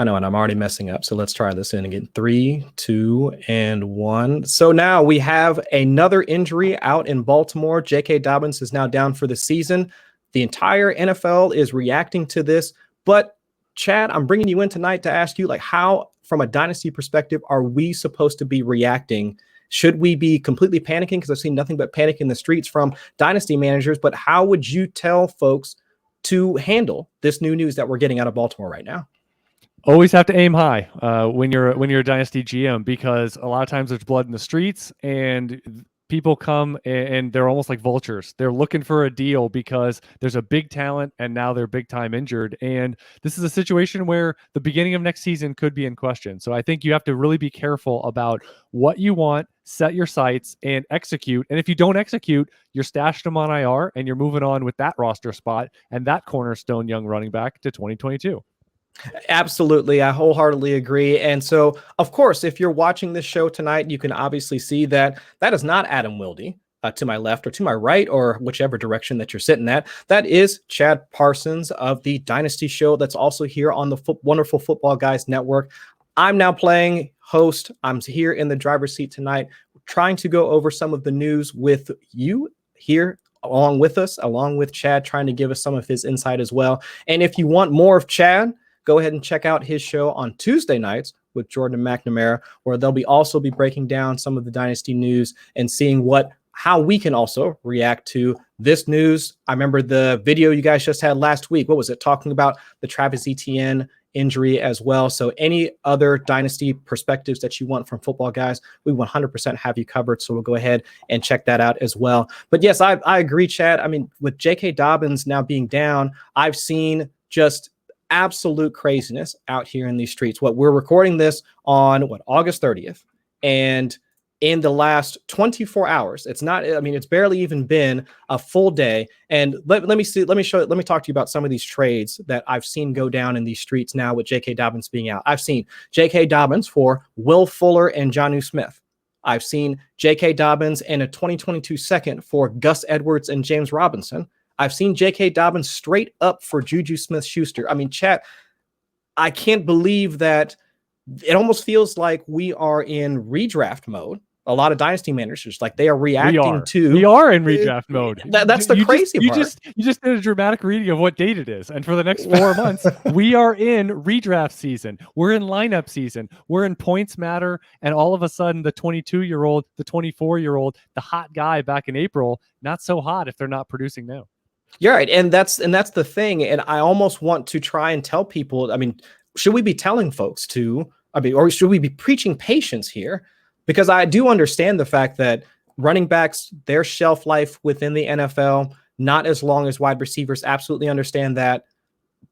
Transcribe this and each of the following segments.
I know, and I'm already messing up. So let's try this in again. 3, 2, and 1. So now we have another injury out in Baltimore. JK Dobbins is now down for the season. The entire NFL is reacting to this. But Chad, I'm bringing you in tonight to ask you, like, how, from a dynasty perspective, are we supposed to be reacting? Should we be completely panicking? Because I've seen nothing but panic in the streets from dynasty managers. But how would you tell folks to handle this new news that we're getting out of Baltimore right now? Always have to aim high when you're a dynasty GM, because a lot of times there's blood in the streets and people come and they're almost like vultures. They're looking for a deal because there's a big talent and now they're big time injured. And this is a situation where the beginning of next season could be in question. So I think you have to really be careful about what you want, set your sights, and execute. And if you don't execute, you're stashed them on IR and you're moving on with that roster spot and that cornerstone young running back to 2022. Absolutely. I wholeheartedly agree. And so, of course, if you're watching this show tonight, you can obviously see that is not Adam Wilde to my left or to my right, or whichever direction that you're sitting at. That is Chad Parsons of the Dynasty Show. That's also here on the wonderful Football Guys Network. I'm now playing host. I'm here in the driver's seat tonight, trying to go over some of the news with you here along with us, along with Chad, trying to give us some of his insight as well. And if you want more of Chad, go ahead and check out his show on Tuesday nights with Jordan McNamara, where they'll also be breaking down some of the dynasty news and seeing how we can also react to this news. I remember the video you guys just had last week. What was it? Talking about the Travis Etienne injury as well. So any other dynasty perspectives that you want from Football Guys, we 100% have you covered. So we'll go ahead and check that out as well. But yes, I agree, Chad. I mean, with JK Dobbins now being down, I've seen just absolute craziness out here in these streets. We're recording this on August 30th, and in the last 24 hours, it's barely even been a full day. And let me talk to you about some of these trades that I've seen go down in these streets now with JK Dobbins being out. I've seen JK Dobbins for Will Fuller and Jonnu Smith. I've seen JK Dobbins and a 2022 second for Gus Edwards and James Robinson. I've seen J.K. Dobbins straight up for Juju Smith-Schuster. I mean, chat, I can't believe that it almost feels like we are in redraft mode. A lot of dynasty managers, like, they are reacting to. We are in redraft mode. That's the crazy part. You just did a dramatic reading of what date it is. And for the next 4 months, we are in redraft season. We're in lineup season. We're in points matter. And all of a sudden, the 22-year-old, the 24-year-old, the hot guy back in April, not so hot if they're not producing now. You're right. And that's the thing. And I almost want to try and tell people, I mean, should we be telling folks or should we be preaching patience here? Because I do understand the fact that running backs, their shelf life within the NFL, not as long as wide receivers. Absolutely understand that.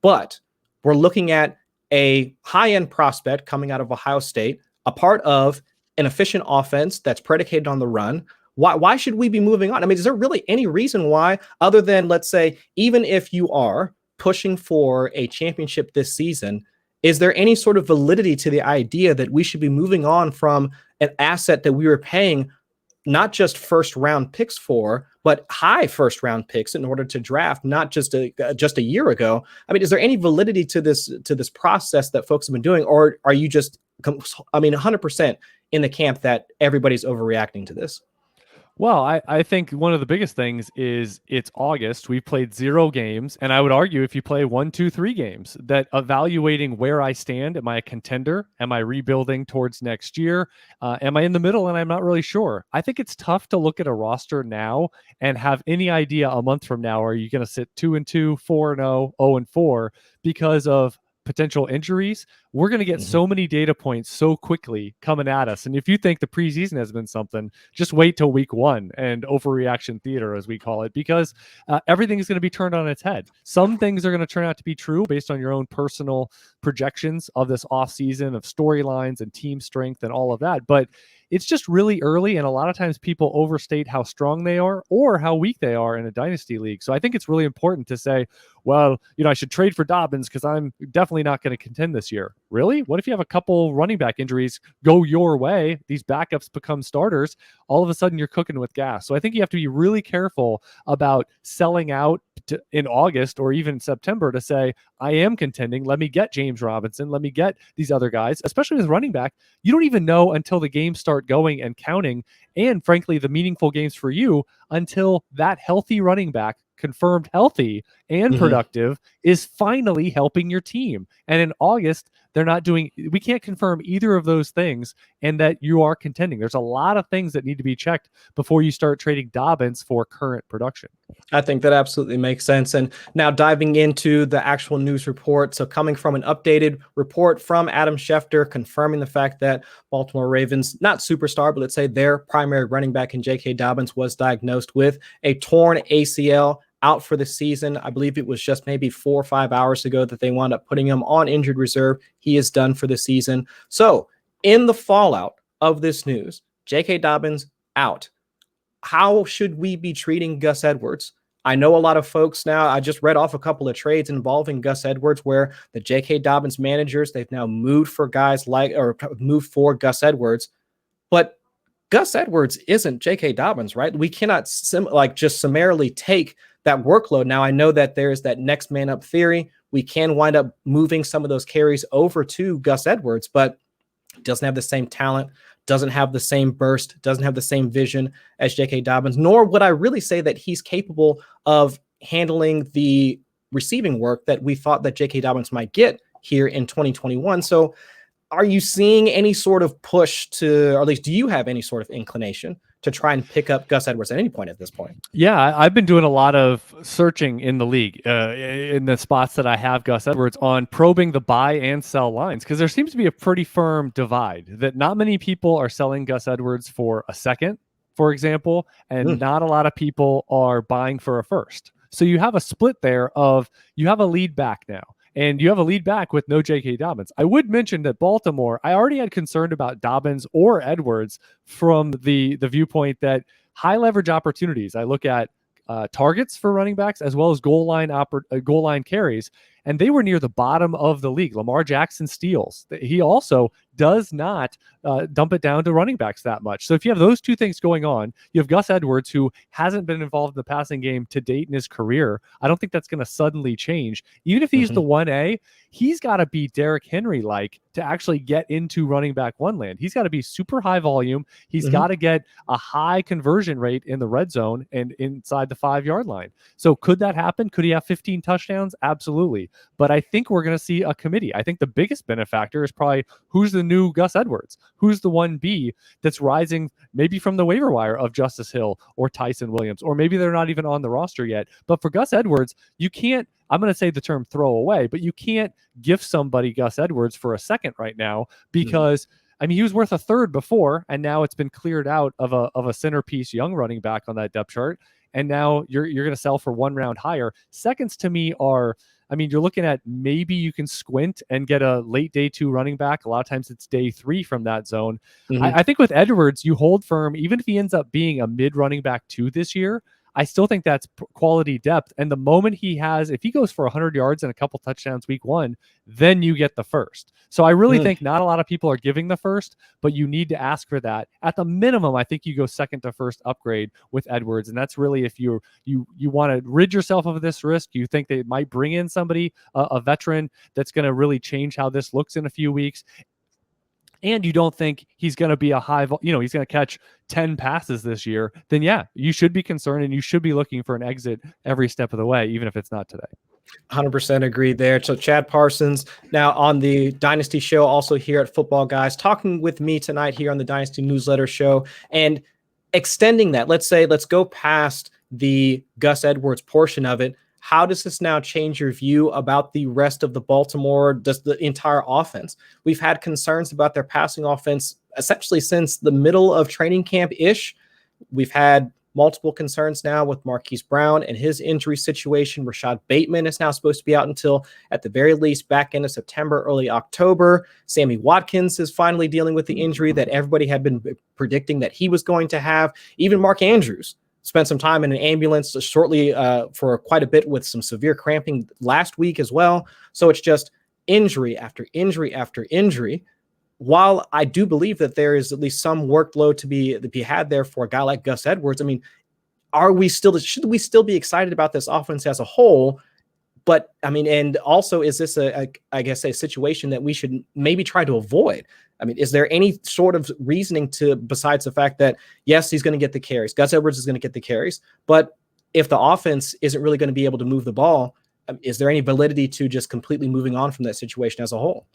But we're looking at a high-end prospect coming out of Ohio State, a part of an efficient offense that's predicated on the run. Why should we be moving on? I mean, is there really any reason why, other than, let's say, even if you are pushing for a championship this season, is there any sort of validity to the idea that we should be moving on from an asset that we were paying not just first round picks for, but high first round picks in order to draft, not just a year ago? I mean, is there any validity to this process that folks have been doing, or are you just, 100% in the camp that everybody's overreacting to this? Well, I think one of the biggest things is it's August. We've played 0 games. And I would argue if you play 1, 2, 3 games, that evaluating where I stand, am I a contender? Am I rebuilding towards next year? Am I in the middle? And I'm not really sure. I think it's tough to look at a roster now and have any idea a month from now, are you going to sit 2-2, 4-0, 0-4 because of potential injuries? We're going to get so many data points so quickly coming at us. And if you think the preseason has been something, just wait till week 1 and overreaction theater, as we call it, because everything is going to be turned on its head. Some things are going to turn out to be true based on your own personal projections of this offseason, of storylines and team strength and all of that. But it's just really early, and a lot of times people overstate how strong they are or how weak they are in a dynasty league. So I think it's really important to say, well, I should trade for Dobbins because I'm definitely not going to contend this year. Really? What if you have a couple running back injuries go your way, these backups become starters, all of a sudden you're cooking with gas. So I think you have to be really careful about selling out in August or even September to say, I am contending. Let me get James Robinson. Let me get these other guys, especially with running back. You don't even know until the games start going and counting. And frankly, the meaningful games for you until that healthy running back, confirmed healthy and productive, is finally helping your team. And in August, we can't confirm either of those things and that you are contending. There's a lot of things that need to be checked before you start trading Dobbins for current production. I think that absolutely makes sense. And now diving into the actual news report. So coming from an updated report from Adam Schefter confirming the fact that Baltimore Ravens, not superstar, but let's say their primary running back in JK Dobbins was diagnosed with a torn ACL, out for the season. I believe it was just maybe 4 or 5 hours ago that they wound up putting him on injured reserve. He is done for the season. So in the fallout of this news, JK Dobbins out. How should we be treating Gus Edwards? I know a lot of folks now, I just read off a couple of trades involving Gus Edwards where the JK Dobbins managers, they've now moved for moved for Gus Edwards. But Gus Edwards isn't JK Dobbins, right? We cannot just summarily take that workload. Now, I know that there's that next man up theory. We can wind up moving some of those carries over to Gus Edwards, but doesn't have the same talent, doesn't have the same burst, doesn't have the same vision as JK Dobbins, nor would I really say that he's capable of handling the receiving work that we thought that JK Dobbins might get here in 2021. So are you seeing any sort of push to, or at least do you have any sort of inclination to try and pick up Gus Edwards at any point at this point? Yeah, I've been doing a lot of searching in the league, in the spots that I have Gus Edwards on, probing the buy and sell lines, because there seems to be a pretty firm divide that not many people are selling Gus Edwards for a second, for example, and not a lot of people are buying for a first. So you have a split there of, you have a lead back now. And you have a lead back with no J.K. Dobbins. I would mention that Baltimore, I already had concern about Dobbins or Edwards from the viewpoint that high leverage opportunities. I look at targets for running backs as well as goal line carries, and they were near the bottom of the league. Lamar Jackson steals. He also does not dump it down to running backs that much. So if you have those two things going on, you have Gus Edwards, who hasn't been involved in the passing game to date in his career. I don't think that's going to suddenly change. Even if he's the 1A, he's got to be Derrick Henry-like to actually get into running back one land. He's got to be super high volume. He's got to get a high conversion rate in the red zone and inside the 5-yard line. So could that happen? Could he have 15 touchdowns? Absolutely. But I think we're going to see a committee. I think the biggest benefactor is probably who's the new Gus Edwards? Who's the 1B that's rising maybe from the waiver wire of Justice Hill or Tyson Williams, or maybe they're not even on the roster yet. But for Gus Edwards, you can't, I'm going to say the term throw away, but you can't gift somebody Gus Edwards for a second right now because I mean, he was worth a third before, and now it's been cleared out of a centerpiece young running back on that depth chart. And now you're going to sell for 1 round higher. Seconds to me are, I mean, you're looking at maybe you can squint and get a late day 2 running back. A lot of times it's day 3 from that zone. I think with Edwards, you hold firm, even if he ends up being a mid running back 2 this year, I still think that's quality depth. And the moment he has, if he goes for 100 yards and a couple touchdowns week 1, then you get the first. So I really think not a lot of people are giving the first, but you need to ask for that. At the minimum, I think you go second to first upgrade with Edwards. And that's really if you want to rid yourself of this risk, you think they might bring in somebody, a veteran that's going to really change how this looks in a few weeks. And you don't think he's going to be a he's going to catch 10 passes this year, then yeah, you should be concerned and you should be looking for an exit every step of the way, even if it's not today. 100% agree there. So Chad Parsons now on the Dynasty show, also here at Footballguys, talking with me tonight here on the Dynasty Newsletter show and extending that. Let's go past the Gus Edwards portion of it. How does this now change your view about the rest of the Baltimore, just the entire offense? We've had concerns about their passing offense essentially since the middle of training camp-ish. We've had multiple concerns now with Marquise Brown and his injury situation. Rashad Bateman is now supposed to be out until, at the very least, back end of September, early October. Sammy Watkins is finally dealing with the injury that everybody had been predicting that he was going to have. Even Mark Andrews spent some time in an ambulance shortly for quite a bit with some severe cramping last week as well. So it's just injury after injury after injury. While I do believe that there is at least some workload to be had there for a guy like Gus Edwards, I mean, should we still be excited about this offense as a whole? But I mean, and also, is this I guess a situation that we should maybe try to avoid? I mean, is there any sort of reasoning besides the fact that, yes, he's going to get the carries, Gus Edwards is going to get the carries, but if the offense isn't really going to be able to move the ball, is there any validity to just completely moving on from that situation as a whole?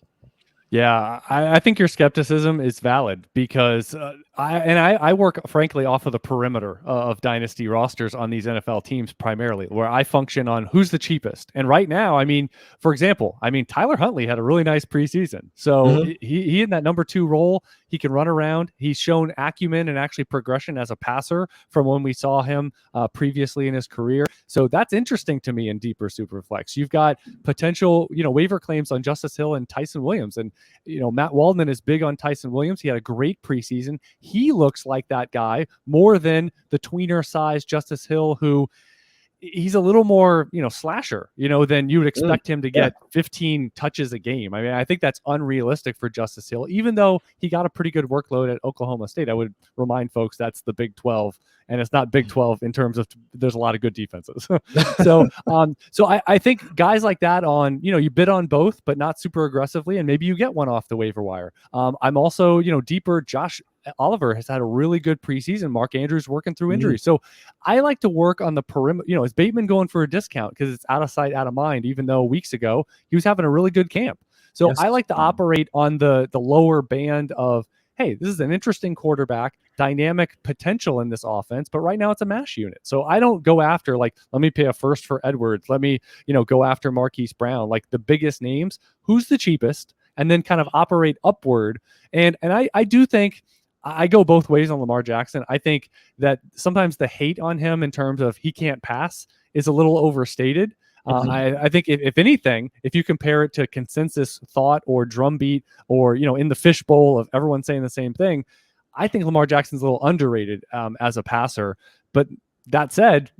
Yeah, I think your skepticism is valid because I work, frankly, off of the perimeter of dynasty rosters on these NFL teams primarily, where I function on who's the cheapest. And right now, I mean, for example, Tyler Huntley had a really nice preseason. So he in that number 2 role, he can run around. He's shown acumen and actually progression as a passer from when we saw him previously in his career. So that's interesting to me in deeper superflex. You've got potential, waiver claims on Justice Hill and Tyson Williams. And, Matt Waldman is big on Tyson Williams. He had a great preseason. He looks like that guy more than the tweener size Justice Hill, who he's a little more, slasher, than you would expect him to get 15 touches a game. I mean, I think that's unrealistic for Justice Hill, even though he got a pretty good workload at Oklahoma State. I would remind folks that's the Big 12, and it's not Big 12 in terms of there's a lot of good defenses. So I think guys like that you bid on both, but not super aggressively, and maybe you get one off the waiver wire. I'm also, deeper. Josh Oliver has had a really good preseason. Mark Andrews working through injuries. So I like to work on the perimeter. Is Bateman going for a discount because it's out of sight, out of mind, even though weeks ago he was having a really good camp. So I like to operate on the lower band of, hey, this is an interesting quarterback, dynamic potential in this offense, but right now it's a mash unit. So I don't go after let me pay a first for Edwards. Let me, go after Marquise Brown, like the biggest names, who's the cheapest, and then kind of operate upward. And I do think I go both ways on Lamar Jackson. I think that sometimes the hate on him in terms of he can't pass is a little overstated. I think if anything, if you compare it to consensus thought or drumbeat or, in the fishbowl of everyone saying the same thing, I think Lamar Jackson's a little underrated as a passer. But that said,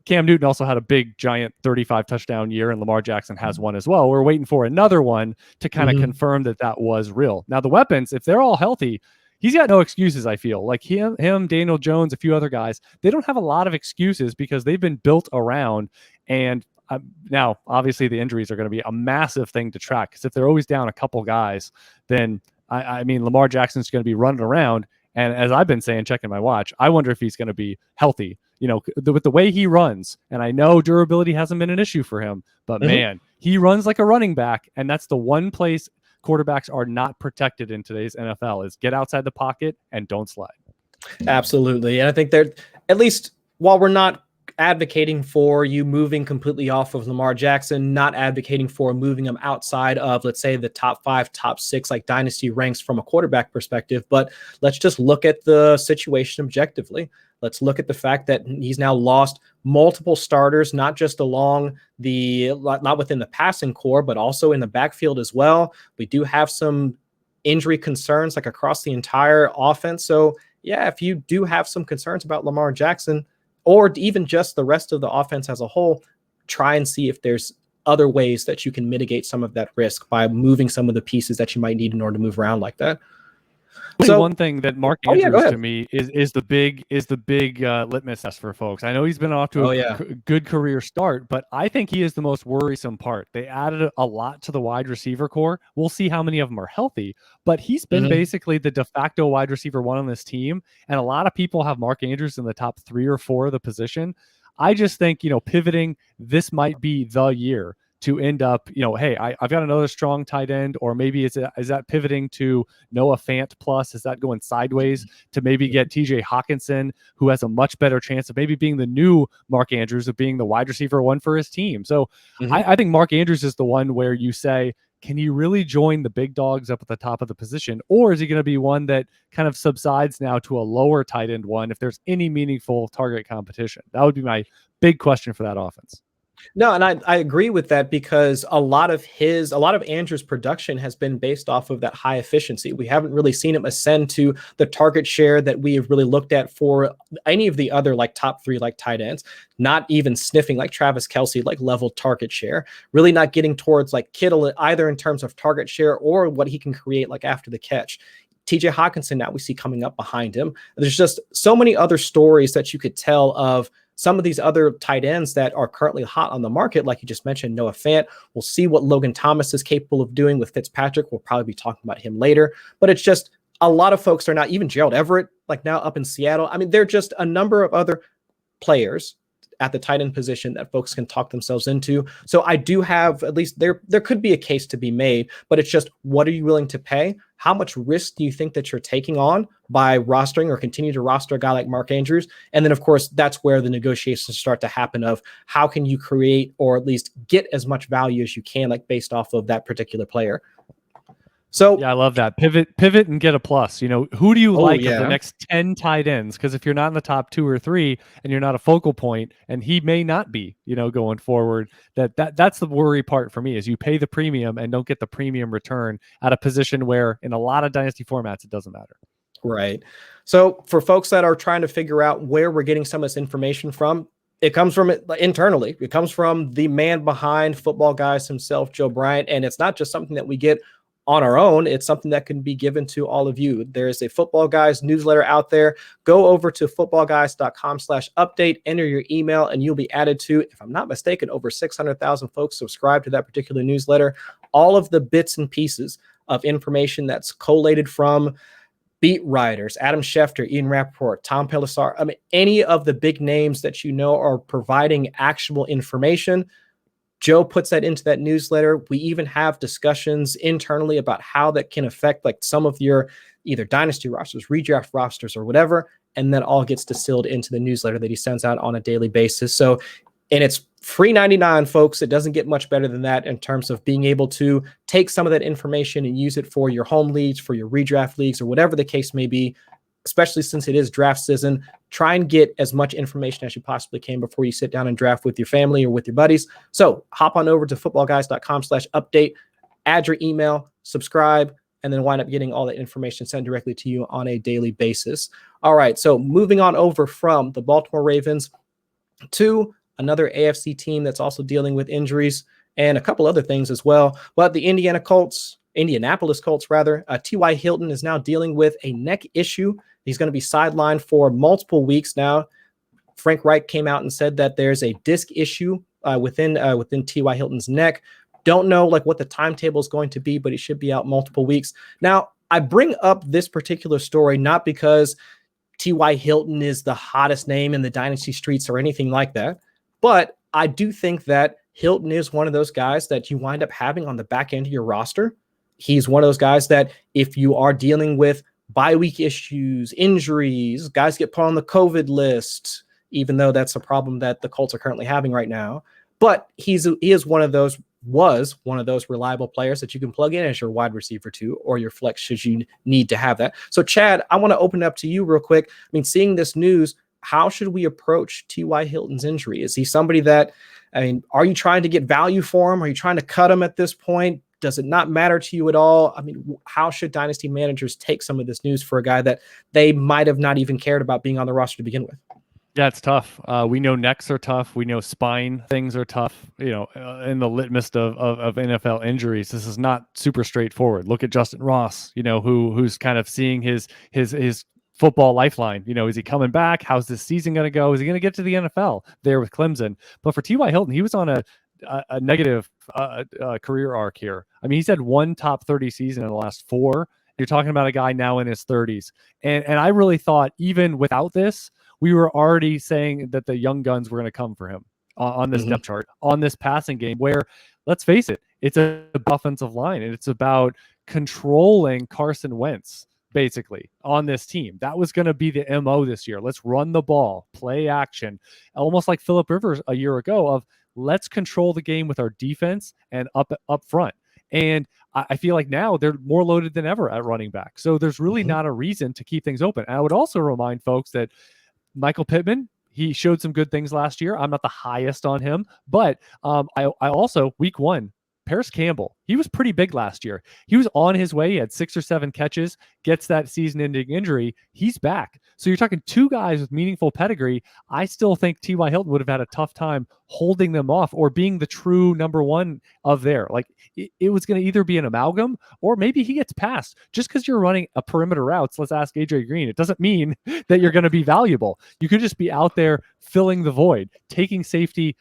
Cam Newton also had a big, giant 35 touchdown year, and Lamar Jackson has one as well. We're waiting for another one to kind of confirm that was real. Now, the weapons, if they're all healthy, he's got no excuses, I feel. Like him, Daniel Jones, a few other guys, they don't have a lot of excuses because they've been built around. And now, obviously, the injuries are going to be a massive thing to track because if they're always down a couple guys, then, Lamar Jackson's going to be running around. And as I've been saying, checking my watch, I wonder if he's going to be healthy, with the way he runs. And I know durability hasn't been an issue for him, but man, he runs like a running back. And that's the one place quarterbacks are not protected in today's NFL is get outside the pocket and don't slide. Absolutely. And I think they're, at least while we're not advocating for you moving completely off of Lamar Jackson, not advocating for moving him outside of, let's say, the top 5, top 6, like dynasty ranks from a quarterback perspective, but let's just look at the situation objectively. Let's look at the fact that he's now lost multiple starters, not just not within the passing core, but also in the backfield as well. We do have some injury concerns like across the entire offense. So yeah, if you do have some concerns about Lamar Jackson or even just the rest of the offense as a whole, try and see if there's other ways that you can mitigate some of that risk by moving some of the pieces that you might need in order to move around like that. So one thing that Mark Andrews to me is the big litmus test for folks. I know he's been off to a good career start, but I think he is the most worrisome part. They added a lot to the wide receiver core. We'll see how many of them are healthy, but he's been basically the de facto wide receiver 1 on this team. And a lot of people have Mark Andrews in the top 3 or 4 of the position. I just think, pivoting, this might be the year to end up, hey, I've got another strong tight end, or maybe is that pivoting to Noah Fant plus? Is that going sideways to maybe get TJ Hawkinson, who has a much better chance of maybe being the new Mark Andrews, of being the wide receiver 1 for his team? So I think Mark Andrews is the one where you say, can he really join the big dogs up at the top of the position? Or is he going to be one that kind of subsides now to a lower tight end one if there's any meaningful target competition? That would be my big question for that offense. No, and I agree with that because a lot of Andrew's production has been based off of that high efficiency. We haven't really seen him ascend to the target share that we have really looked at for any of the other like top 3 like tight ends, not even sniffing like Travis Kelce, like level target share, really not getting towards like Kittle either in terms of target share or what he can create like after the catch. TJ Hawkinson now we see coming up behind him. There's just so many other stories that you could tell of some of these other tight ends that are currently hot on the market, like you just mentioned, Noah Fant. We'll see what Logan Thomas is capable of doing with Fitzpatrick. We'll probably be talking about him later, but it's just a lot of folks are not, even Gerald Everett, like now up in Seattle. I mean, there are just a number of other players at the tight end position that folks can talk themselves into. So I do have, at least there could be a case to be made, but it's just, what are you willing to pay? How much risk do you think that you're taking on by rostering or continue to roster a guy like Mark Andrews? And then of course, that's where the negotiations start to happen of how can you create or at least get as much value as you can, like based off of that particular player. So yeah, I love that. Pivot and get a plus. You know, who do you like of the yeah. next 10 tight ends? Because if you're not in the top 2 or 3 and you're not a focal point, and he may not be, you know, going forward, that's the worry part for me, is you pay the premium and don't get the premium return at a position where in a lot of dynasty formats, it doesn't matter. Right. So for folks that are trying to figure out where we're getting some of this information from, it comes from internally. It comes from the man behind Footballguys himself, Joe Bryant. And it's not just something that we get on our own. It's something that can be given to all of you. There's a Footballguys newsletter out there. Go over to footballguys.com/update, enter your email, and you'll be added to, if I'm not mistaken, over 600,000 folks subscribe to that particular newsletter. All of the bits and pieces of information that's collated from beat writers, Adam Schefter, Ian Rappaport, Tom Pelissar, I mean, any of the big names that you know are providing actual information. Joe puts that into that newsletter. We even have discussions internally about how that can affect like some of your either dynasty rosters, redraft rosters, or whatever. And that all gets distilled into the newsletter that he sends out on a daily basis. So, and it's free 99, folks. It doesn't get much better than that in terms of being able to take some of that information and use it for your home leagues, for your redraft leagues, or whatever the case may be, especially since it is draft season. Try and get as much information as you possibly can before you sit down and draft with your family or with your buddies. So hop on over to footballguys.com/update, add your email, subscribe, and then wind up getting all that information sent directly to you on a daily basis. All right, so moving on over from the Baltimore Ravens to another AFC team that's also dealing with injuries and a couple other things as well. But the Indianapolis Colts, T.Y. Hilton is now dealing with a neck issue. He's going to be sidelined for multiple weeks now. Frank Reich came out and said that there's a disc issue within T.Y. Hilton's neck. Don't know like what the timetable is going to be, but he should be out multiple weeks. Now, I bring up this particular story not because T.Y. Hilton is the hottest name in the dynasty streets or anything like that, but I do think that Hilton is one of those guys that you wind up having on the back end of your roster. He's one of those guys that if you are dealing with bye week issues, injuries, guys get put on the COVID list, even though that's a problem that the Colts are currently having right now. But he was one of those reliable players that you can plug in as your wide receiver 2 or your flex should you need to have that. So Chad, I want to open it up to you real quick. I mean, seeing this news, how should we approach T.Y. Hilton's injury? Is he somebody that, I mean, are you trying to get value for him? Are you trying to cut him at this point? Does it not matter to you at all? I mean, how should dynasty managers take some of this news for a guy that they might have not even cared about being on the roster to begin with? Yeah, it's tough. We know necks are tough. We know spine things are tough. You know, in the litmus of NFL injuries, this is not super straightforward. Look at Justin Ross, you know, who's kind of seeing his football lifeline. You know, is he coming back? How's this season going to go? Is he going to get to the NFL there with Clemson? But for T.Y. Hilton, he was on a negative career arc here. I mean, he's had one top 30 season in the last 4. You're talking about a guy now in his 30s. And I really thought even without this, we were already saying that the young guns were going to come for him on this depth chart, on this passing game where, let's face it, it's a offensive line and it's about controlling Carson Wentz basically on this team. That was going to be the MO this year. Let's run the ball, play action, almost like Phillip Rivers a year ago of let's control the game with our defense and up front. And I feel like now they're more loaded than ever at running back. So there's really not a reason to keep things open. And I would also remind folks that Michael Pittman, he showed some good things last year. I'm not the highest on him, but I also, week 1, Paris Campbell He was pretty big last year. He was on his way. He had 6 or 7 catches, gets that season-ending injury. He's back. So you're talking 2 guys with meaningful pedigree. I still think T.Y. Hilton would have had a tough time holding them off or being the true number one of there. Like, it was going to either be an amalgam or maybe he gets passed. Just because you're running a perimeter routes, let's ask AJ Green, it doesn't mean that you're going to be valuable. You could just be out there filling the void, taking safety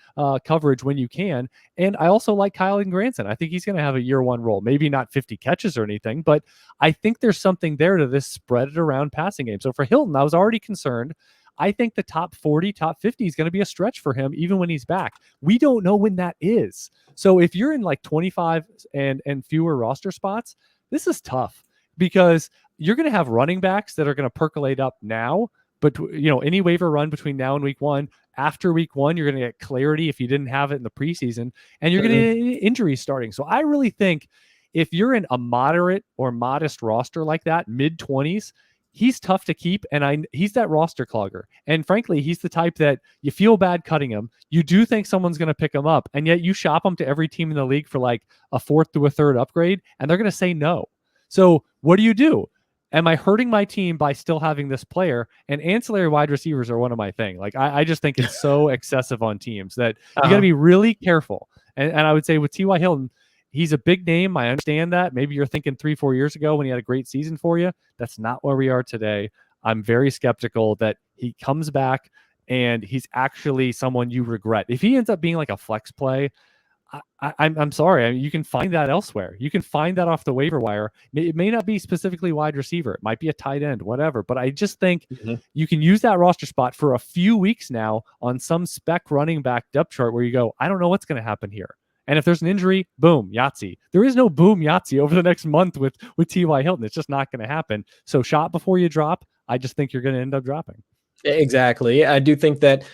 coverage when you can. And I also like Kyle Granson. I think he's going to have a year 1 role, maybe not 50 catches or anything, but I think there's something there to this spread it around passing game. So for Hilton, I was already concerned. I think the top 40, top 50 is going to be a stretch for him, even when he's back. We don't know when that is. So if you're in like 25 and fewer roster spots, this is tough because you're going to have running backs that are going to percolate up now, but any waiver run between now and week 1, after week 1, you're going to get clarity if you didn't have it in the preseason, and you're going to get injuries starting. So I really think if you're in a moderate or modest roster like that, mid-20s, he's tough to keep, and he's that roster clogger. And frankly, he's the type that you feel bad cutting him. You do think someone's going to pick him up, and yet you shop him to every team in the league for like a 4th to a 3rd upgrade, and they're going to say no. So what do? Am I hurting my team by still having this player? And ancillary wide receivers are one of my thing. Like I just think it's so excessive on teams that you got to be really careful. And I would say with T.Y. Hilton, he's a big name. I understand that. Maybe you're thinking 3-4 years ago when he had a great season for you. That's not where we are today. I'm very skeptical that he comes back and he's actually someone you regret. If he ends up being like a flex play, I'm sorry. I mean, you can find that elsewhere. You can find that off the waiver wire. It may not be specifically wide receiver. It might be a tight end, whatever. But I just think you can use that roster spot for a few weeks now on some spec running back depth chart where you go, I don't know what's going to happen here. And if there's an injury, boom, Yahtzee. There is no boom Yahtzee over the next month with T.Y. Hilton. It's just not going to happen. So shop before you drop. I just think you're going to end up dropping. Exactly. I do think that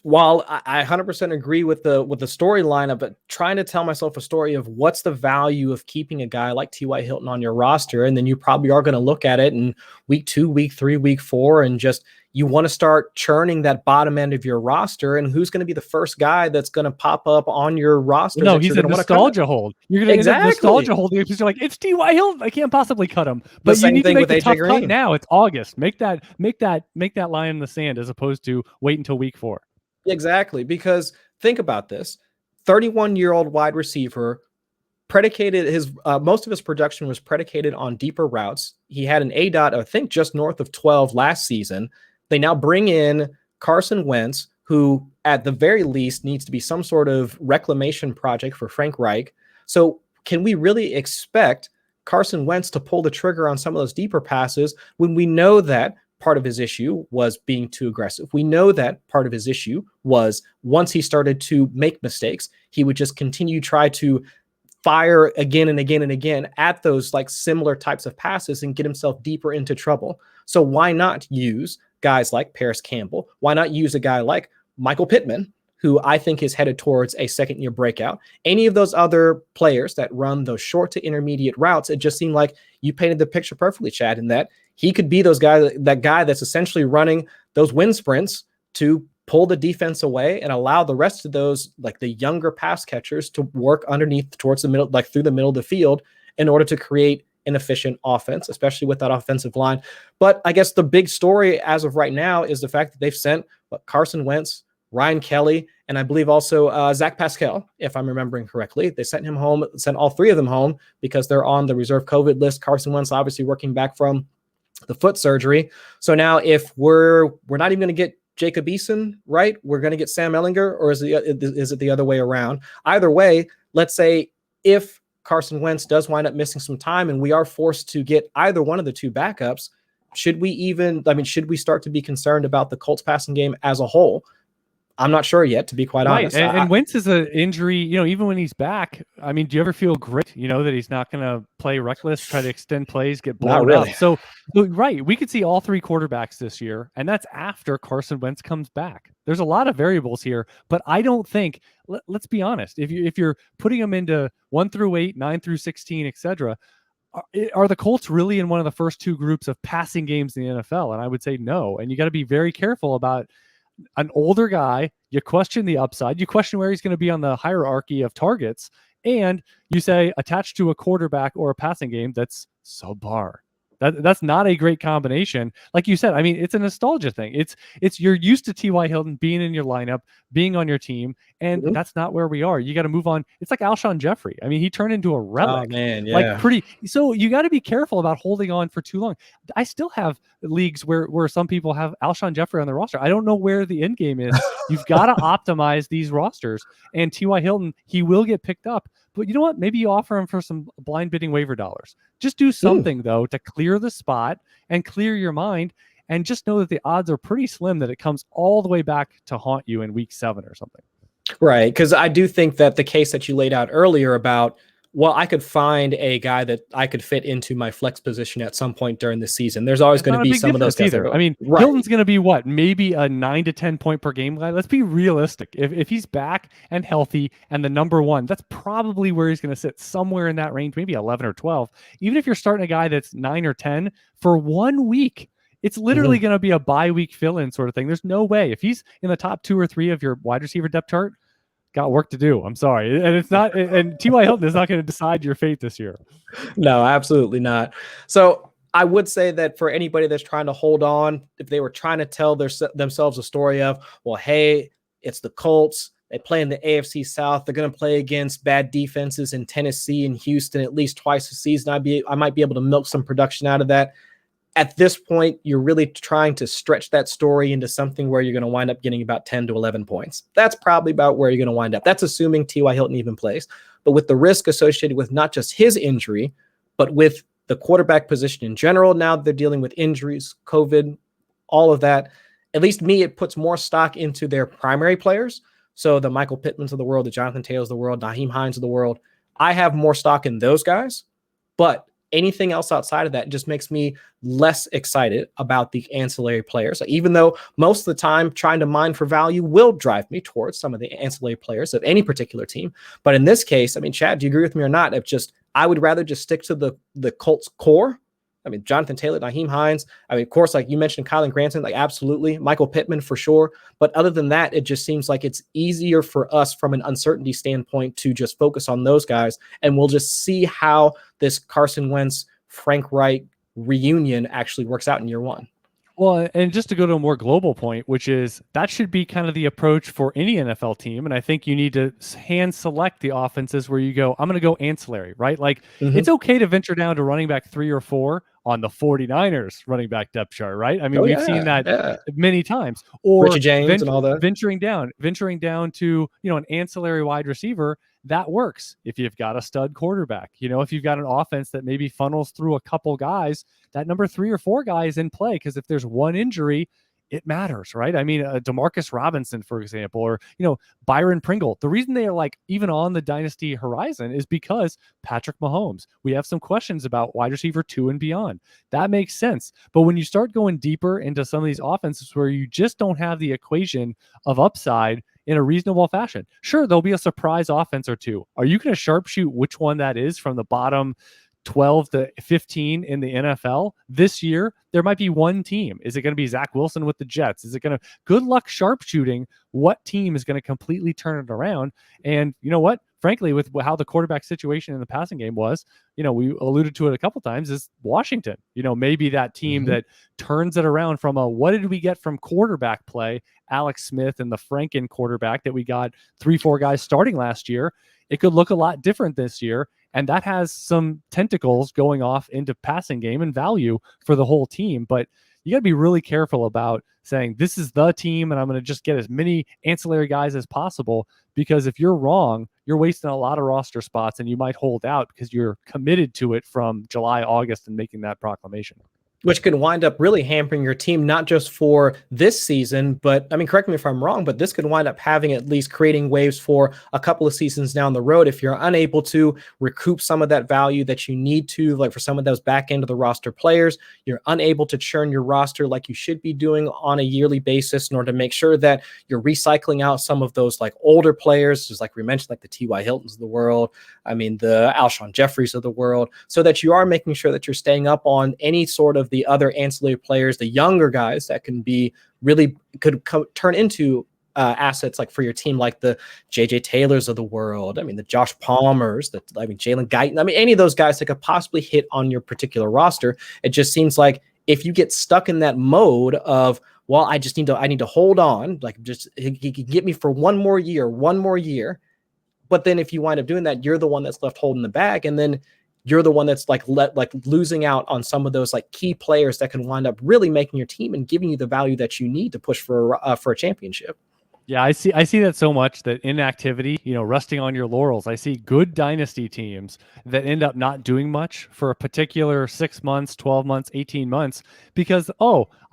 while I 100% agree with the storyline of it, trying to tell myself a story of what's the value of keeping a guy like T.Y. Hilton on your roster, and then you probably are going to look at it in week 2, week 3, week 4, and just you want to start churning that bottom end of your roster, and who's going to be the first guy that's going to pop up on your roster? No, he's a nostalgia hold. You're going to get a nostalgia hold because you're like, it's T.Y. Hilton. I can't possibly cut him. But you need to make the tough cut now. It's August. Make that line in the sand as opposed to wait until week 4. Exactly, because think about this: 31-year-old wide receiver, predicated his most of his production was predicated on deeper routes. He had an ADOT, I think, just north of 12 last season. They now bring in Carson Wentz, who at the very least needs to be some sort of reclamation project for Frank Reich. So can we really expect Carson Wentz to pull the trigger on some of those deeper passes when we know that part of his issue was being too aggressive? We know that part of his issue was once he started to make mistakes, he would just continue to try to fire again and again and again at those like similar types of passes and get himself deeper into trouble. So why not use guys like Paris Campbell? Why not use a guy like Michael Pittman, who I think is headed towards a second-year breakout? Any of those other players that run those short to intermediate routes, it just seemed like you painted the picture perfectly, Chad, in that he could be those guys, that guy that's essentially running those wind sprints to pull the defense away and allow the rest of those, like the younger pass catchers, to work underneath towards the middle, like through the middle of the field, in order to create an efficient offense, especially with that offensive line. But I guess the big story as of right now is the fact that they've sent Carson Wentz, Ryan Kelly, and I believe also Zach Pascal, if I'm remembering correctly. They sent him home, sent all 3 of them home because they're on the reserve COVID list. Carson Wentz obviously working back from the foot surgery. So now if we're not even going to get Jacob Eason, right? We're going to get Sam Ehlinger, or is it the other way around? Either way, let's say if Carson Wentz does wind up missing some time and we are forced to get either one of the 2 backups, should we start to be concerned about the Colts passing game as a whole? I'm not sure yet, to be quite honest. And Wentz is an injury, even when he's back. I mean, do you ever feel grit, that he's not going to play reckless, try to extend plays, get blown up? So, right, we could see all 3 quarterbacks this year, and that's after Carson Wentz comes back. There's a lot of variables here, but I don't think, let's be honest, if you're putting them into 1 through 8, 9 through 16, etc., are the Colts really in one of the first 2 groups of passing games in the NFL? And I would say no. And you got to be very careful about an older guy. You question the upside. You question where he's going to be on the hierarchy of targets. and you say attached to a quarterback or a passing game that's subpar. That's not a great combination. Like you said, I mean, it's a nostalgia thing. It's you're used to T.Y. Hilton being in your lineup, being on your team, and that's not where we are. You got to move on. It's like Alshon Jeffrey. I mean, he turned into a relic. Oh man, yeah. Like pretty. So you got to be careful about holding on for too long. I still have leagues where some people have Alshon Jeffrey on their roster. I don't know where the end game is. You've got to optimize these rosters. And T.Y. Hilton, he will get picked up. But you know what? Maybe you offer him for some blind bidding waiver dollars. Just do something, though, to clear the spot and clear your mind. And just know that the odds are pretty slim that it comes all the way back to haunt you in week 7 or something. Right. Because I do think that the case that you laid out earlier about, well, I could find a guy that I could fit into my flex position at some point during the season. There's always going to be some of those guys. I mean, right. Hilton's going to be what? Maybe a 9 to 10 point per game guy. Let's be realistic. If he's back and healthy and the number 1, that's probably where he's going to sit, somewhere in that range, maybe 11 or 12. Even if you're starting a guy that's 9 or 10 for 1 week, it's literally going to be a bye week fill-in sort of thing. There's no way. If he's in the top 2 or 3 of your wide receiver depth chart, got work to do. I'm sorry. And it's not, and T.Y. Hilton is not going to decide your fate this year. No, absolutely not. So I would say that for anybody that's trying to hold on, if they were trying to tell themselves a story of, well, hey, it's the Colts. They play in the AFC South. They're going to play against bad defenses in Tennessee and Houston at least twice a season. I might be able to milk some production out of that. At this point, you're really trying to stretch that story into something where you're going to wind up getting about 10 to 11 points. That's probably about where you're going to wind up. That's assuming T.Y. Hilton even plays. But with the risk associated with not just his injury, but with the quarterback position in general, now they're dealing with injuries, COVID, all of that. At least me, it puts more stock into their primary players. So the Michael Pittmans of the world, the Jonathan Taylors of the world, Nyheim Hines of the world. I have more stock in those guys. But anything else outside of that just makes me less excited about the ancillary players. Even though most of the time trying to mine for value will drive me towards some of the ancillary players of any particular team. But in this case, I mean, Chad, do you agree with me or not? I would rather just stick to the Colts core. I mean, Jonathan Taylor, Nyheim Hines. I mean, of course, like you mentioned, Kylan Granson, like absolutely. Michael Pittman for sure. But other than that, it just seems like it's easier for us from an uncertainty standpoint to just focus on those guys. And we'll just see how this Carson Wentz, Frank Reich reunion actually works out in year 1. Well, and just to go to a more global point, which is that should be kind of the approach for any NFL team. And I think you need to hand select the offenses where you go, I'm going to go ancillary, right? Like it's okay to venture down to running back 3 or 4 on the 49ers running back depth chart, right? I mean, we've seen that many times. Or Richie James and all that. Venturing down to, an ancillary wide receiver, that works if you've got a stud quarterback. If you've got an offense that maybe funnels through a couple guys, that number 3 or 4 guy is in play, because if there's one injury, it matters, right? I mean, Demarcus Robinson, for example, or, Byron Pringle. The reason they are like even on the dynasty horizon is because Patrick Mahomes. We have some questions about wide receiver 2 and beyond. That makes sense. But when you start going deeper into some of these offenses where you just don't have the equation of upside in a reasonable fashion, sure, there'll be a surprise offense or 2. Are you going to sharpshoot which one that is from the bottom 12 to 15 in the NFL this year? There might be one team. Is it going to be Zach Wilson with the Jets? Is it going to, good luck sharpshooting what team is going to completely turn it around? And you know what? Frankly, with how the quarterback situation in the passing game was, we alluded to it a couple times, is Washington. Maybe that team that turns it around from what did we get from quarterback play, Alex Smith and the Franken quarterback that we got 3-4 guys starting last year. It could look a lot different this year. And that has some tentacles going off into passing game and value for the whole team. But you got to be really careful about saying this is the team and I'm going to just get as many ancillary guys as possible, because if you're wrong, you're wasting a lot of roster spots and you might hold out because you're committed to it from July, August and making that proclamation. Which could wind up really hampering your team, not just for this season, but I mean, correct me if I'm wrong, but this could wind up having at least creating waves for a couple of seasons down the road. If you're unable to recoup some of that value that you need to, like for some of those back end of the roster players, you're unable to churn your roster like you should be doing on a yearly basis in order to make sure that you're recycling out some of those like older players, just like we mentioned, like the T.Y. Hiltons of the world. I memean, the Alshon Jeffreys of the world, so that you are making sure that you're staying up on any sort of the other ancillary players, the younger guys that can be really could turn into assets like for your team, like the JJ Taylors of the world. I mean, the Josh Palmers, Jalen Guyton. I mean, any of those guys that could possibly hit on your particular roster. It just seems like if you get stuck in that mode of, well, I need to hold on, like just he can get me for one more year. But then if you wind up doing that, you're the one that's left holding the bag, and then you're the one that's losing out on some of those like key players that can wind up really making your team and giving you the value that you need to push for a championship. Yeah, I see that so much, that inactivity, resting on your laurels. I see good dynasty teams that end up not doing much for a particular 6 months, 12 months, 18 months because,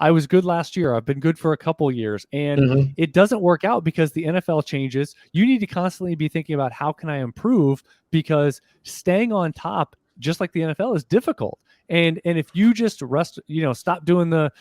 I was good last year. I've been good for a couple years, and it doesn't work out because the NFL changes. You need to constantly be thinking about how can I improve, because staying on top, just like the NFL, is difficult. And if you just stop doing the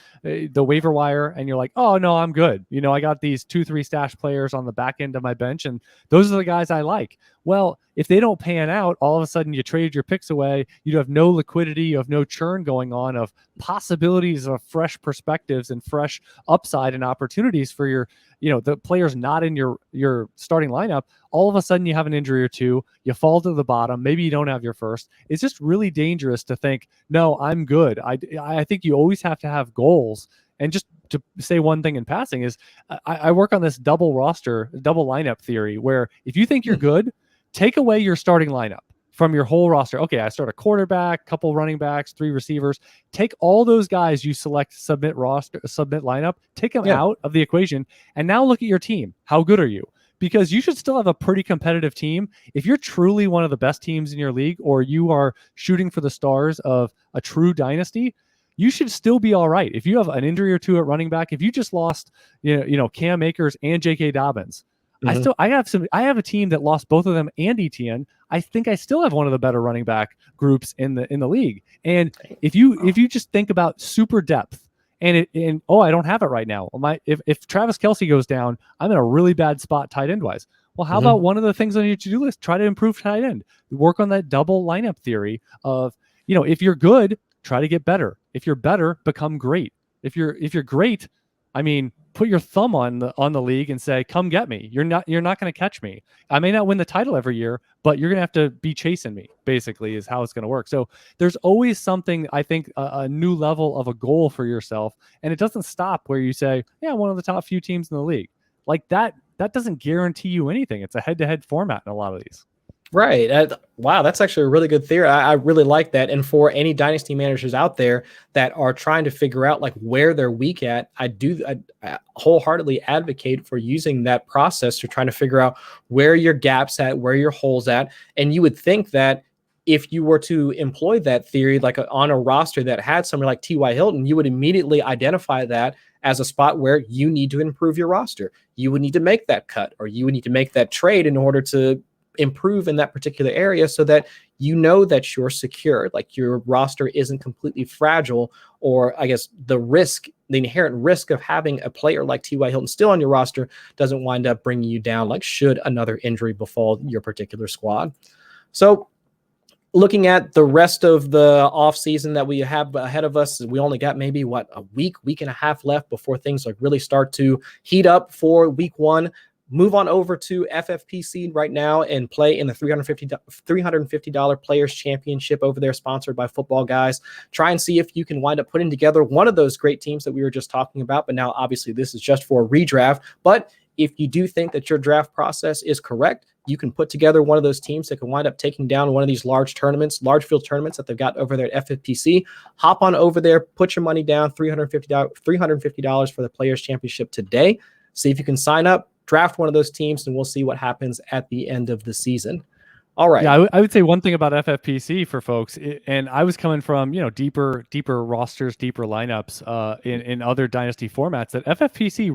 waiver wire and you're like, oh no, I'm good. I got these 2-3 stash players on the back end of my bench, and those are the guys I like. Well, if they don't pan out, all of a sudden you traded your picks away. You have no liquidity. You have no churn going on of possibilities of fresh perspectives and fresh upside and opportunities for your, the players not in your starting lineup. All of a sudden you have an injury or two, you fall to the bottom. Maybe you don't have your first. It's just really dangerous to think, no, I'm good. I think you always have to have goals. And just to say one thing in passing is I work on this double lineup theory, where if you think you're good, take away your starting lineup from your whole roster. Okay, I start a quarterback, couple running backs, 3 receivers. Take all those guys you submit lineup, take them out of the equation, and now look at your team. How good are you? Because you should still have a pretty competitive team. If you're truly one of the best teams in your league, or you are shooting for the stars of a true dynasty, you should still be all right. If you have an injury or two at running back, if you just lost, Cam Akers and JK Dobbins, I have a team that lost both of them and Etienne. I think I still have one of the better running back groups in the league. And if you just think about super depth, I don't have it right now. If Travis Kelce goes down, I'm in a really bad spot tight end wise. Well, how about one of the things on your to-do list? Try to improve tight end. Work on that double lineup theory of, if you're good, try to get better. If you're better, become great. If you're great, put your thumb on the league and say, come get me. You're not going to catch me. I may not win the title every year, but you're going to have to be chasing me, basically, is how it's going to work. So there's always something, I think, a new level of a goal for yourself. And it doesn't stop where you say, yeah, one of the top few teams in the league. Like that doesn't guarantee you anything. It's a head-to-head format in a lot of these. Right. Wow, that's actually a really good theory. I really like that. And for any dynasty managers out there that are trying to figure out like where they're weak at, I wholeheartedly advocate for using that process to try to figure out where your gaps at, where your holes at. And you would think that if you were to employ that theory, like on a roster that had somebody like T.Y. Hilton, you would immediately identify that as a spot where you need to improve your roster. You would need to make that cut, or you would need to make that trade in order to improve in that particular area, so that that you're secure, like your roster isn't completely fragile, or I guess the inherent risk of having a player like T.Y. Hilton still on your roster doesn't wind up bringing you down, like should another injury befall your particular squad. So looking at the rest of the offseason that we have ahead of us, we only got maybe a week and a half left before things like really start to heat up for week 1. Move on over to FFPC right now and play in the $350 Players Championship over there, sponsored by Footballguys. Try and see if you can wind up putting together one of those great teams that we were just talking about. But now, obviously, this is just for a redraft. But if you do think that your draft process is correct, you can put together one of those teams that can wind up taking down one of these large field tournaments that they've got over there at FFPC. Hop on over there, put your money down, $350 for the Players Championship today. See if you can sign up, draft one of those teams, and we'll see what happens at the end of the season. All right. Yeah, I would say one thing about FFPC for folks, and I was coming from deeper rosters, deeper lineups in other dynasty formats, that FFPC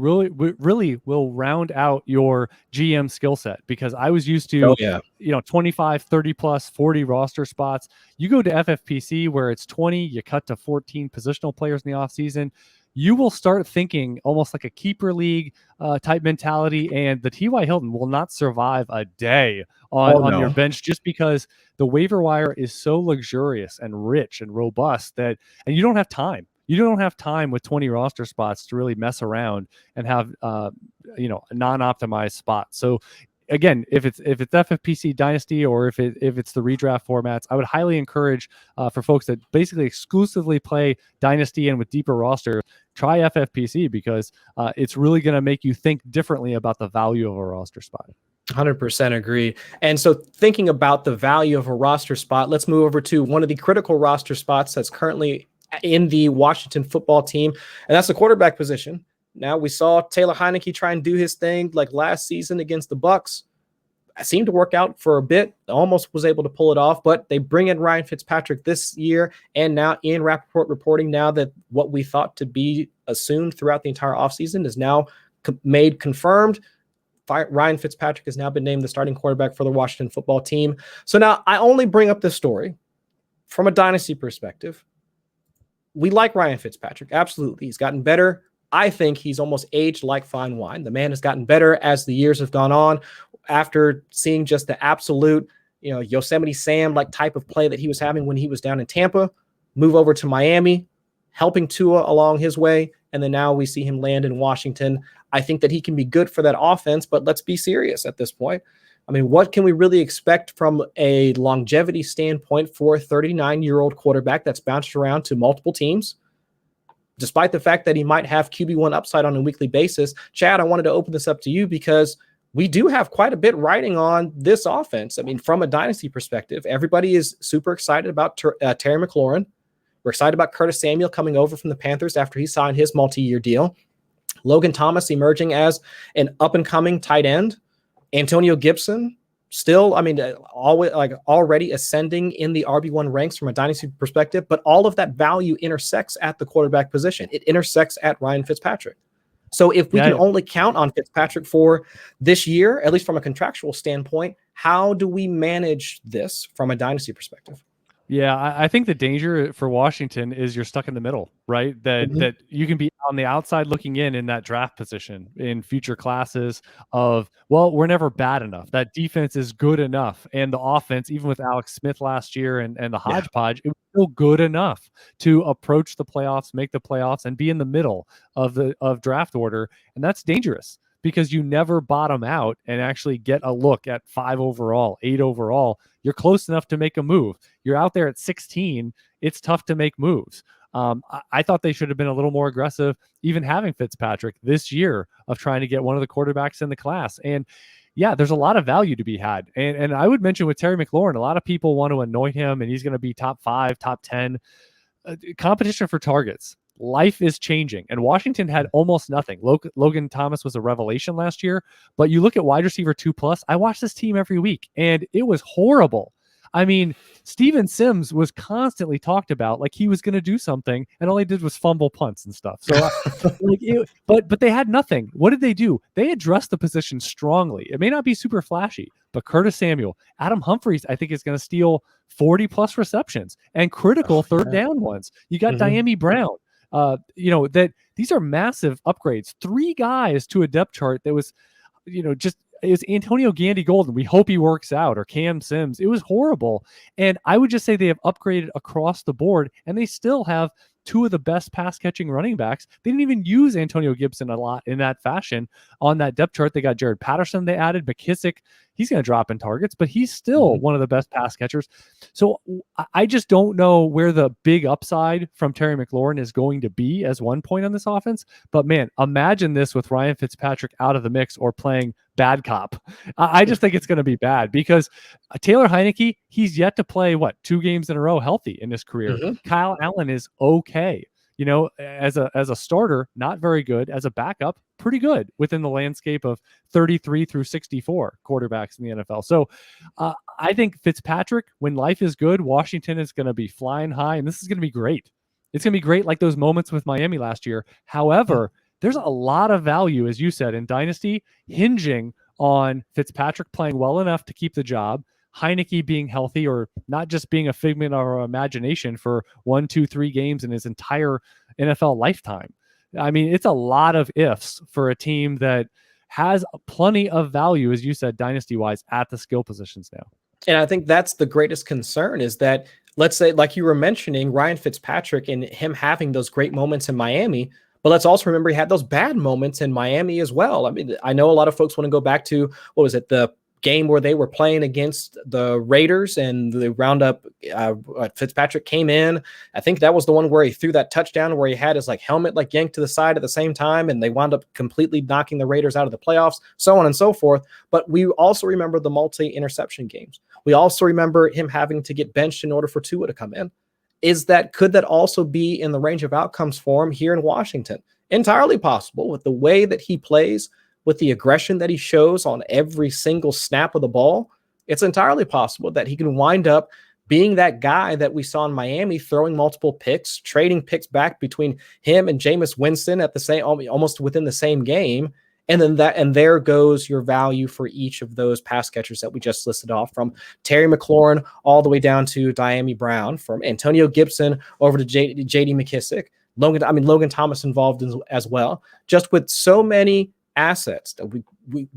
really will round out your GM skill set, because I was used to 25, 30 plus, 40 roster spots. You go to FFPC where it's 20, you cut to 14 positional players in the offseason. You will start thinking almost like a keeper league type mentality, and the T.Y. Hilton will not survive a day on your bench, just because the waiver wire is so luxurious and rich and robust and you don't have time. You don't have time with 20 roster spots to really mess around and have non-optimized spots. So again, if it's FFPC Dynasty or if it's the redraft formats, I would highly encourage for folks that basically exclusively play Dynasty and with deeper rosters, try FFPC, because it's really going to make you think differently about the value of a roster spot. 100% agree. And so thinking about the value of a roster spot, let's move over to one of the critical roster spots that's currently in the Washington football team, and that's the quarterback position. Now, we saw Taylor Heinicke try and do his thing like last season against the Bucs. It seemed to work out for a bit, almost was able to pull it off, but they bring in Ryan Fitzpatrick this year, and now Ian Rappaport reporting now that what we thought to be assumed throughout the entire offseason is now made confirmed. Ryan Fitzpatrick has now been named the starting quarterback for the Washington football team. So now I only bring up this story from a dynasty perspective. We like Ryan Fitzpatrick. Absolutely. He's gotten better. I think he's almost aged like fine wine. The man has gotten better as the years have gone on. After seeing just the absolute, Yosemite Sam like type of play that he was having when he was down in Tampa, move over to Miami, helping Tua along his way, and then now we see him land in Washington. I think that he can be good for that offense, but let's be serious at this point. I mean, what can we really expect from a longevity standpoint for a 39-year-old quarterback that's bounced around to multiple teams? Despite the fact that he might have QB1 upside on a weekly basis. Chad, I wanted to open this up to you because we do have quite a bit riding on this offense. I mean, from a dynasty perspective, everybody is super excited about Terry McLaurin. We're excited about Curtis Samuel coming over from the Panthers after he signed his multi-year deal. Logan Thomas emerging as an up-and-coming tight end. Antonio Gibson still, already ascending in the RB1 ranks from a dynasty perspective, but all of that value intersects at the quarterback position. It intersects at Ryan Fitzpatrick. So if we can only count on Fitzpatrick for this year, at least from a contractual standpoint, how do we manage this from a dynasty perspective? Yeah, I think the danger for Washington is you're stuck in the middle, right? That you can be on the outside looking in that draft position in future classes of, well, we're never bad enough. That defense is good enough. And the offense, even with Alex Smith last year and the hodgepodge, it was still good enough to approach the playoffs, make the playoffs, and be in the middle of draft order. And that's dangerous, because you never bottom out and actually get a look at 5 overall, 8 overall. You're close enough to make a move. You're out there at 16. It's tough to make moves. I thought they should have been a little more aggressive, even having Fitzpatrick this year, of trying to get one of the quarterbacks in the class. And yeah, there's a lot of value to be had. And I would mention with Terry McLaurin, a lot of people want to anoint him and he's going to be top 5, top 10. Competition for targets. Life is changing, and Washington had almost nothing. Logan Thomas was a revelation last year, but you look at wide receiver 2+. I watch this team every week, and it was horrible. I mean, Steven Sims was constantly talked about like he was going to do something, and all he did was fumble punts and stuff. So, but they had nothing. What did they do? They addressed the position strongly. It may not be super flashy, but Curtis Samuel, Adam Humphries, I think is going to steal 40+ receptions and critical third down ones. You got Diami Brown. That these are massive upgrades. 3 guys to a depth chart that was, it's Antonio Gandy Golden. We hope he works out, or Cam Sims. It was horrible. And I would just say they have upgraded across the board, and they still have 2 of the best pass catching running backs. They didn't even use Antonio Gibson a lot in that fashion on that depth chart. They got Jared Patterson. They added McKissick. He's going to drop in targets, but he's still one of the best pass catchers. So I just don't know where the big upside from Terry McLaurin is going to be as one point on this offense. But man, imagine this with Ryan Fitzpatrick out of the mix or playing bad cop. I just think it's going to be bad, because Taylor Heinicke, he's yet to play 2 games in a row healthy in his career. Kyle Allen is okay. As a starter, not very good. As a backup, pretty good within the landscape of 33 through 64 quarterbacks in the NFL. So I think Fitzpatrick, when life is good, Washington is going to be flying high, and this is going to be great. It's going to be great, like those moments with Miami last year. However, there's a lot of value, as you said, in Dynasty, hinging on Fitzpatrick playing well enough to keep the job, Heinicke being healthy, or not just being a figment of our imagination for 1, 2, 3 games in his entire NFL lifetime. I mean, it's a lot of ifs for a team that has plenty of value, as you said, dynasty-wise, at the skill positions now. And I think that's the greatest concern, is that let's say, like you were mentioning, Ryan Fitzpatrick and him having those great moments in Miami. But let's also remember he had those bad moments in Miami as well. I mean, I know a lot of folks want to go back to, what was it, the game where they were playing against the Raiders and the roundup. Fitzpatrick came in. I think that was the one where he threw that touchdown where he had his like helmet like yanked to the side at the same time, and they wound up completely knocking the Raiders out of the playoffs, so on and so forth. But we also remember the multi-interception games. We also remember him having to get benched in order for Tua to come in. Could that also be in the range of outcomes for him here in Washington? Entirely possible with the way that he plays, with the aggression that he shows on every single snap of the ball. It's entirely possible that he can wind up being that guy that we saw in Miami, throwing multiple picks, trading picks back between him and Jameis Winston at the same, almost within the same game. And there goes your value for each of those pass catchers that we just listed off, from Terry McLaurin all the way down to Diami Brown, from Antonio Gibson over to J.D. McKissick, Logan Thomas involved as well. Just with so many assets that we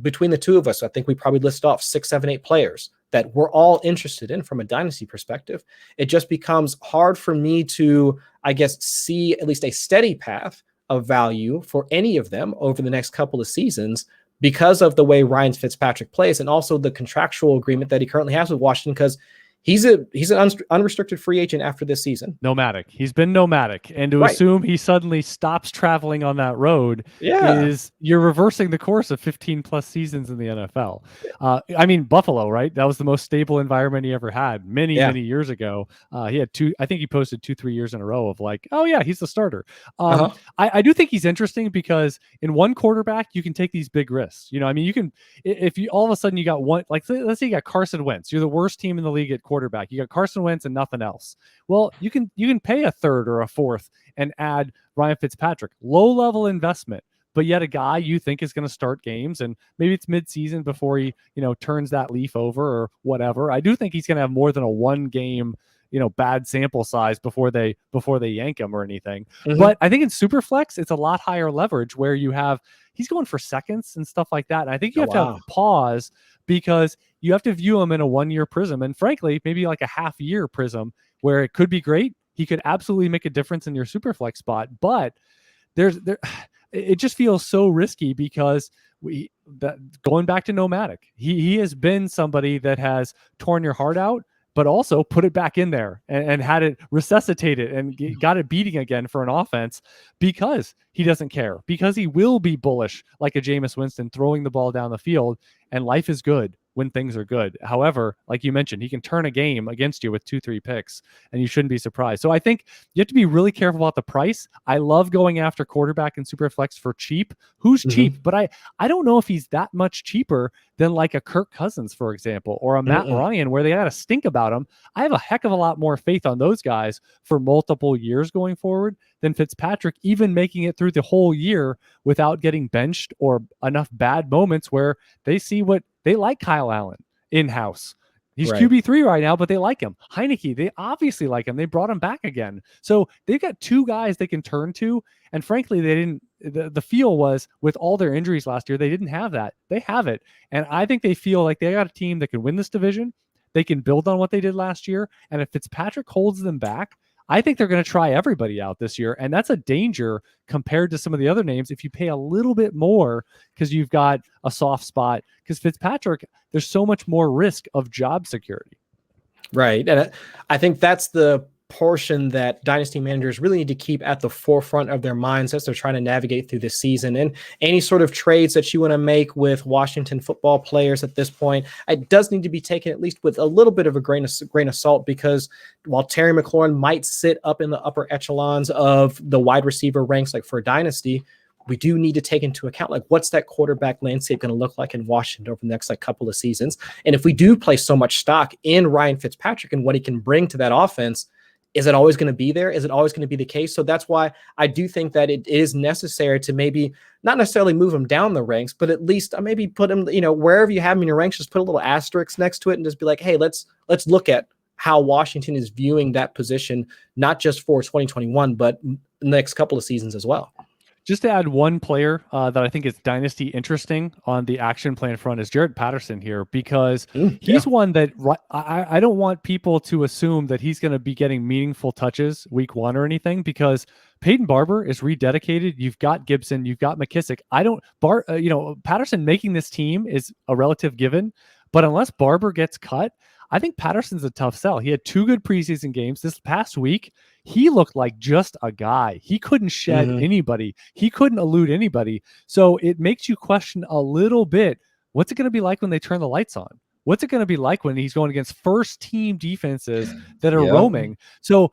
between the two of us, I think we probably listed off 6, 7, 8 players that we're all interested in from a dynasty perspective. It just becomes hard for me to, I guess, see at least a steady path of value for any of them over the next couple of seasons because of the way Ryan Fitzpatrick plays, and also the contractual agreement that he currently has with Washington, because he's an unrestricted free agent after this season. Nomadic. He's been nomadic. And to assume he suddenly stops traveling on that road is you're reversing the course of 15 plus seasons in the NFL. I mean, Buffalo, right? That was the most stable environment he ever had many years ago. He had I think he posted 2-3 years in a row of like, oh yeah, he's the starter. I do think he's interesting because in one quarterback, you can take these big risks. You know, I mean, you can, if you all of a sudden you got one, like let's say you got Carson Wentz, you're the worst team in the league at quarterback. You got Carson Wentz and nothing else. Well, you can pay a third or a fourth and add Ryan Fitzpatrick. Low level investment, but yet a guy you think is going to start games, and maybe it's mid-season before he turns that leaf over or whatever. I do think he's going to have more than a one game bad sample size before they yank him or anything. But I think in Superflex, it's a lot higher leverage where he's going for seconds and stuff like that. And I think you have to have a pause because you have to view him in a 1 year prism. And frankly, maybe like a half year prism where it could be great. He could absolutely make a difference in your Superflex spot, but it just feels so risky because going back to nomadic, he has been somebody that has torn your heart out, but also put it back in there and had it resuscitated and got it beating again for an offense because he doesn't care, because he will be bullish like a Jameis Winston throwing the ball down the field, and life is good when things are good. However, like you mentioned, he can turn a game against you with 2-3 picks, and you shouldn't be surprised. So I think you have to be really careful about the price. I love going after quarterback and Superflex for cheap. Who's cheap? But I don't know if he's that much cheaper than like a Kirk Cousins, for example, or a Matt Ryan, where they got to stink about him. I have a heck of a lot more faith on those guys for multiple years going forward than Fitzpatrick, even making it through the whole year without getting benched or enough bad moments where they see what they like. Kyle Allen in-house. He's QB3 right now, but they like him. Heineke, they obviously like him. They brought him back again. So they've got two guys they can turn to. And frankly, they didn't. The feel was with all their injuries last year, they didn't have that. They have it. And I think they feel like they got a team that can win this division. They can build on what they did last year. And if Fitzpatrick holds them back, I think they're going to try everybody out this year. And that's a danger compared to some of the other names if you pay a little bit more because you've got a soft spot. Because Fitzpatrick, there's so much more risk of job security. Right. And I think that's the portion that dynasty managers really need to keep at the forefront of their minds as they're trying to navigate through this season. And any sort of trades that you want to make with Washington football players at this point, it does need to be taken at least with a little bit of a grain of salt, because while Terry McLaurin might sit up in the upper echelons of the wide receiver ranks, like for a dynasty, we do need to take into account, like, what's that quarterback landscape going to look like in Washington over the next couple of seasons? And if we do place so much stock in Ryan Fitzpatrick and what he can bring to that offense, is it always going to be there? Is it always going to be the case? So that's why I do think that it is necessary to maybe not necessarily move him down the ranks, but at least maybe put him, wherever you have him in your ranks, just put a little asterisk next to it and just be like, hey, let's look at how Washington is viewing that position, not just for 2021, but the next couple of seasons as well. Just to add one player that I think is dynasty interesting on the action plan front is Jared Patterson here, because he's one that I don't want people to assume that he's going to be getting meaningful touches week 1 or anything, because Peyton Barber is rededicated. You've got Gibson, you've got McKissick. Patterson making this team is a relative given, but unless Barber gets cut, I think Patterson's a tough sell. He had 2 good preseason games. This past week, he looked like just a guy. He couldn't shed anybody. He couldn't elude anybody. So it makes you question a little bit, what's it going to be like when they turn the lights on? What's it going to be like when he's going against first team defenses that are roaming? So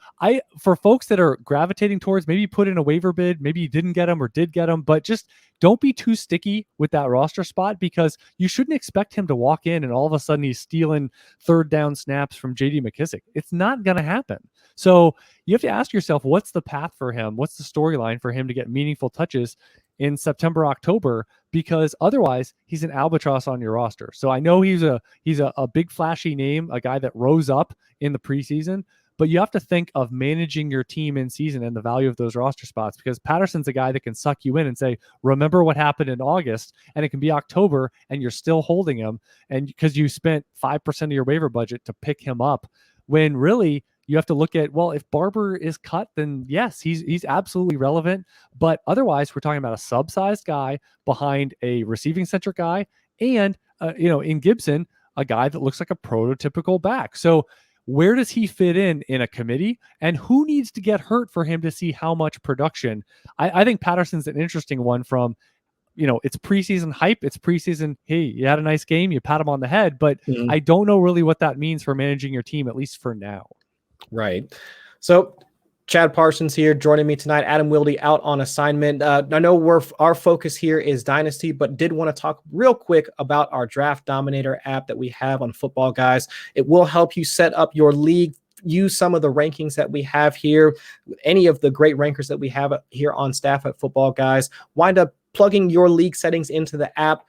for folks that are gravitating towards, maybe put in a waiver bid, maybe you didn't get him or did get him, but just don't be too sticky with that roster spot, because you shouldn't expect him to walk in and all of a sudden he's stealing 3rd down snaps from JD McKissick. It's not going to happen. So you have to ask yourself, what's the path for him? What's the storyline for him to get meaningful touches in September, October? Because otherwise he's an albatross on your roster. So I know he's a big flashy name, a guy that rose up in the preseason, but you have to think of managing your team in season and the value of those roster spots, because Patterson's a guy that can suck you in and say, remember what happened in August, and it can be October and you're still holding him, and because you spent 5% of your waiver budget to pick him up, when really you have to look at, well, if Barber is cut, then yes, he's absolutely relevant. But otherwise, we're talking about a sub-sized guy behind a receiving-centric guy, and in Gibson, a guy that looks like a prototypical back. So where does he fit in a committee, and who needs to get hurt for him to see how much production? I think Patterson's an interesting one from, it's preseason hype. It's preseason, hey, you had a nice game, you pat him on the head, but I don't know really what that means for managing your team, at least for now. Right. So Chad Parsons here joining me tonight. Adam Wilde out on assignment. I know our focus here is Dynasty, but did want to talk real quick about our Draft Dominator app that we have on Footballguys. It will help you set up your league, use some of the rankings that we have here, any of the great rankers that we have here on staff at Footballguys. Wind up plugging your league settings into the app,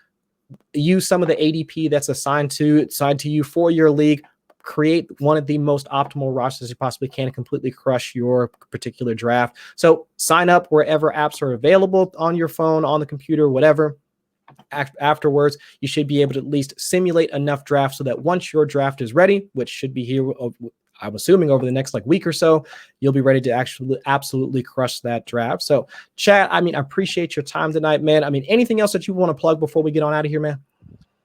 use some of the ADP that's assigned to you for your league, create one of the most optimal rosters you possibly can and completely crush your particular draft. So sign up wherever apps are available on your phone, on the computer, whatever. Afterwards, you should be able to at least simulate enough drafts so that once your draft is ready, which should be here, I'm assuming over the next week or so, you'll be ready to actually absolutely crush that draft. So Chad, I appreciate your time tonight, man. Anything else that you want to plug before we get on out of here, man?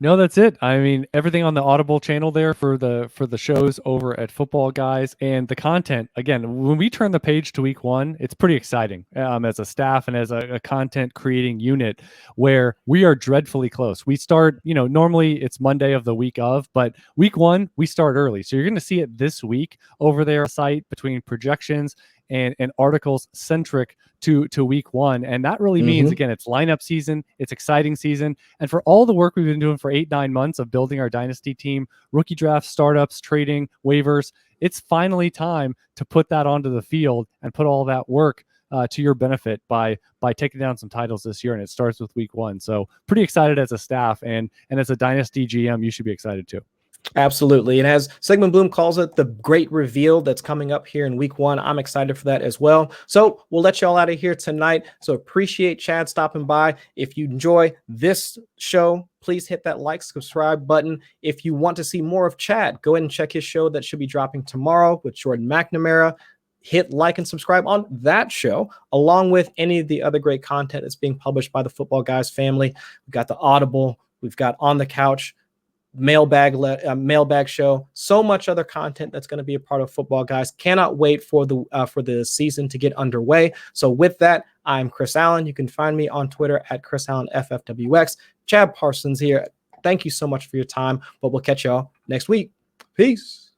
No, that's it. Everything on the Audible channel there for the shows over at Footballguys, and the content. Again, when we turn the page to week 1, it's pretty exciting as a staff and as a content creating unit, where we are dreadfully close. We start, normally it's Monday of the week of, but week 1, we start early. So you're going to see it this week over there site between projections and articles centric to week 1. And that really means, again, it's lineup season, it's exciting season. And for all the work we've been doing for 8-9 months of building our dynasty team, rookie drafts, startups, trading, waivers, it's finally time to put that onto the field and put all that work to your benefit by taking down some titles this year. And it starts with week 1. So pretty excited as a staff, and as a dynasty GM, you should be excited too. Absolutely. And as Sigmund Bloom calls it, the great reveal that's coming up here in week 1, I'm excited for that as well. So we'll let y'all out of here tonight. So appreciate Chad stopping by. If you enjoy this show, please hit that subscribe button. If you want to see more of Chad, go ahead and check his show that should be dropping tomorrow with Jordan McNamara. Hit like and subscribe on that show, along with any of the other great content that's being published by the Footballguys family. We've got the Audible, we've got On the Couch, mailbag show, so much other content that's going to be a part of Footballguys. Cannot wait for the season to get underway. So with that, I'm Chris Allen. You can find me on Twitter at Chris Allen FFWX. Chad Parsons here. Thank you so much for your time, but we'll catch y'all next week. Peace.